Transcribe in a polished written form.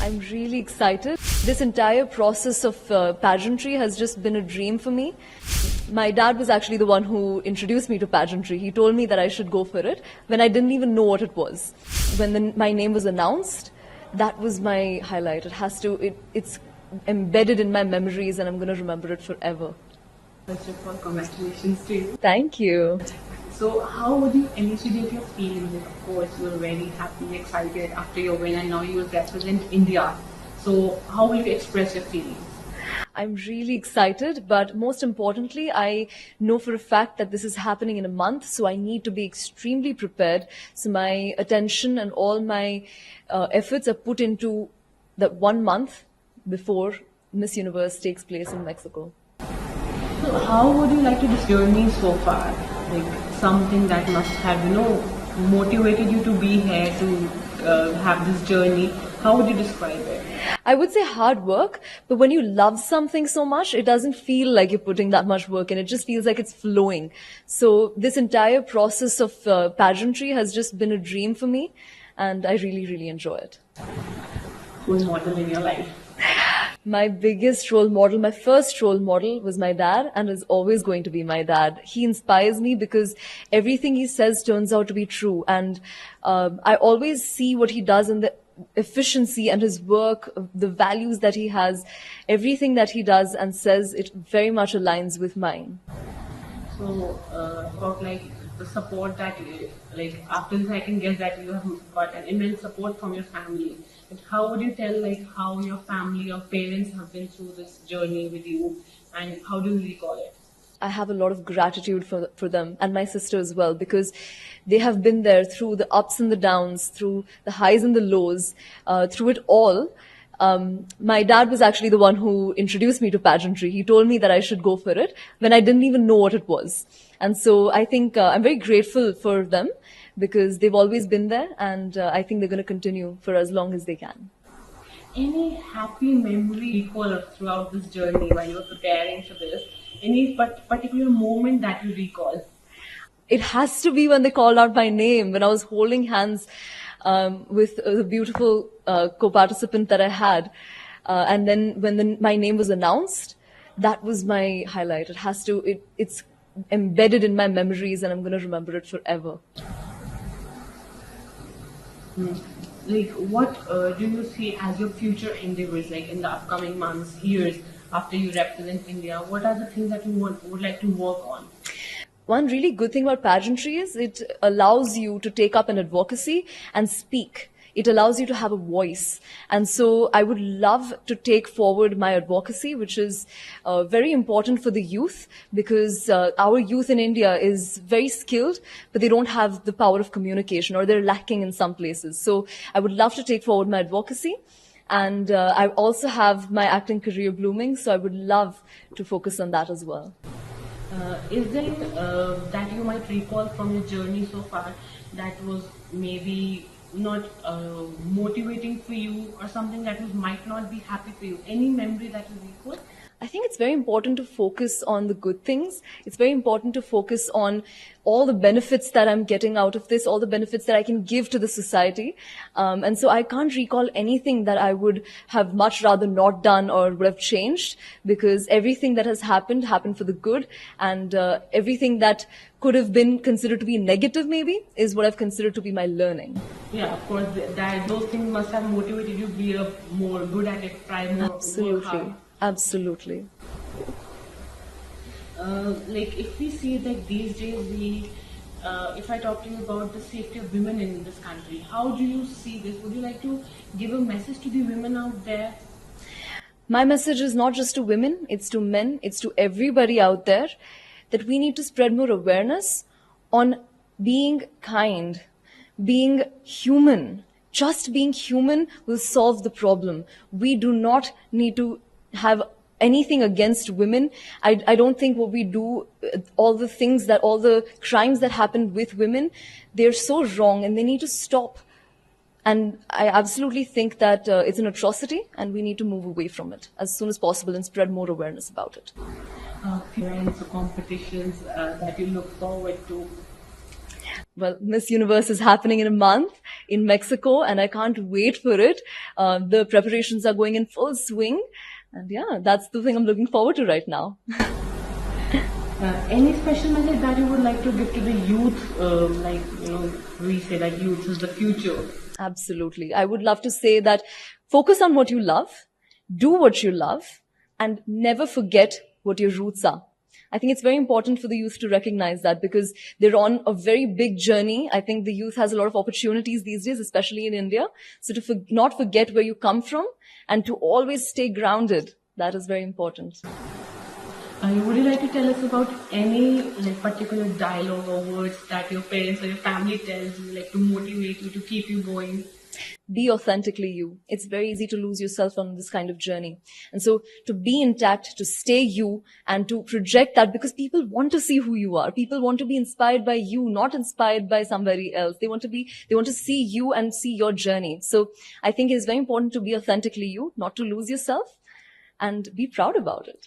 I'm really excited. This entire process of pageantry has just been a dream for me. My dad was actually the one who introduced me to pageantry. He told me that I should go for it when I didn't even know what it was. When my name was announced, that was my highlight. It's embedded in my memories and I'm going to remember it forever. First of all, congratulations to you. Thank you. So, how would you elucidate your feelings? Of course, you were very happy, excited after your win, and now you will represent India. So, how will you express your feelings? I'm really excited, but most importantly, I know for a fact that this is happening in a month, so I need to be extremely prepared. So my attention and all my efforts are put into that 1 month before Miss Universe takes place in Mexico. So, how would you like to this journey so far? Like something that must have, motivated you to be here to have this journey. How would you describe it? I would say hard work, but when you love something so much, it doesn't feel like you're putting that much work in. It just feels like it's flowing. So this entire process of pageantry has just been a dream for me, and I really, really enjoy it. Role model in your life? My biggest role model, my first role model was my dad and is always going to be my dad. He inspires me because everything he says turns out to be true. And I always see what he does in the efficiency and his work, the values that he has, everything that he does and says, it very much aligns with mine. So, about like the support that you, like after this I can guess that you have got an immense support from your family. But how would you tell like how your family or parents have been through this journey with you and how do you recall it? I have a lot of gratitude for them and my sister as well because they have been there through the ups and the downs, through the highs and the lows, through it all. My dad was actually the one who introduced me to pageantry. He told me that I should go for it when I didn't even know what it was. And so I think I'm very grateful for them because they've always been there and I think they're going to continue for as long as they can. Any happy memory recall throughout this journey while you were preparing for this? Any particular moment that you recall? It has to be when they called out my name, when I was holding hands with the beautiful co-participant that I had. And then when my name was announced, that was my highlight. It's embedded in my memories and I'm going to remember it forever. Like what do you see as your future endeavors, like in the upcoming months, years after you represent India? What are the things that you would like to work on? One really good thing about pageantry is it allows you to take up an advocacy and speak. It allows you to have a voice. And so I would love to take forward my advocacy, which is very important for the youth because our youth in India is very skilled, but they don't have the power of communication or they're lacking in some places. So I would love to take forward my advocacy. And I also have my acting career blooming, so I would love to focus on that as well. Is there that you might recall from your journey so far that was maybe not motivating for you or something that might not be happy for you? Any memory that you recall? I think it's very important to focus on the good things. It's very important to focus on all the benefits that I'm getting out of this, all the benefits that I can give to the society. And so I can't recall anything that I would have much rather not done or would have changed because everything that has happened for the good and everything that could have been considered to be negative maybe is what I've considered to be my learning. Yeah, of course, those things must have motivated you to be more good at it, try more. Absolutely. Absolutely. Like if we see that these days if I talk to you about the safety of women in this country, how do you see this? Would you like to give a message to the women out there? My message is not just to women, it's to men, it's to everybody out there that we need to spread more awareness on being kind, being human. Just being human will solve the problem. We do not need to have anything against women. I don't think what we do, all the crimes that happen with women, they're so wrong and they need to stop. And I absolutely think that it's an atrocity and we need to move away from it as soon as possible and spread more awareness about it. Events or competitions that you look forward to? Well, Miss Universe is happening in a month in Mexico, and I can't wait for it. The preparations are going in full swing. And yeah, that's the thing I'm looking forward to right now. Any special message that you would like to give to the youth? Like, we say that youth is the future. Absolutely. I would love to say that focus on what you love, do what you love, and never forget what your roots are. I think it's very important for the youth to recognize that because they're on a very big journey. I think the youth has a lot of opportunities these days, especially in India. So to not forget where you come from and to always stay grounded, that is very important. Would you like to tell us about any like particular dialogue or words that your parents or your family tells you, like to motivate you, to keep you going? Be authentically you. It's very easy to lose yourself on this kind of journey. And so to be intact, to stay you and to project that because people want to see who you are. People want to be inspired by you, not inspired by somebody else. They want to see you and see your journey. So I think it's very important to be authentically you, not to lose yourself and be proud about it.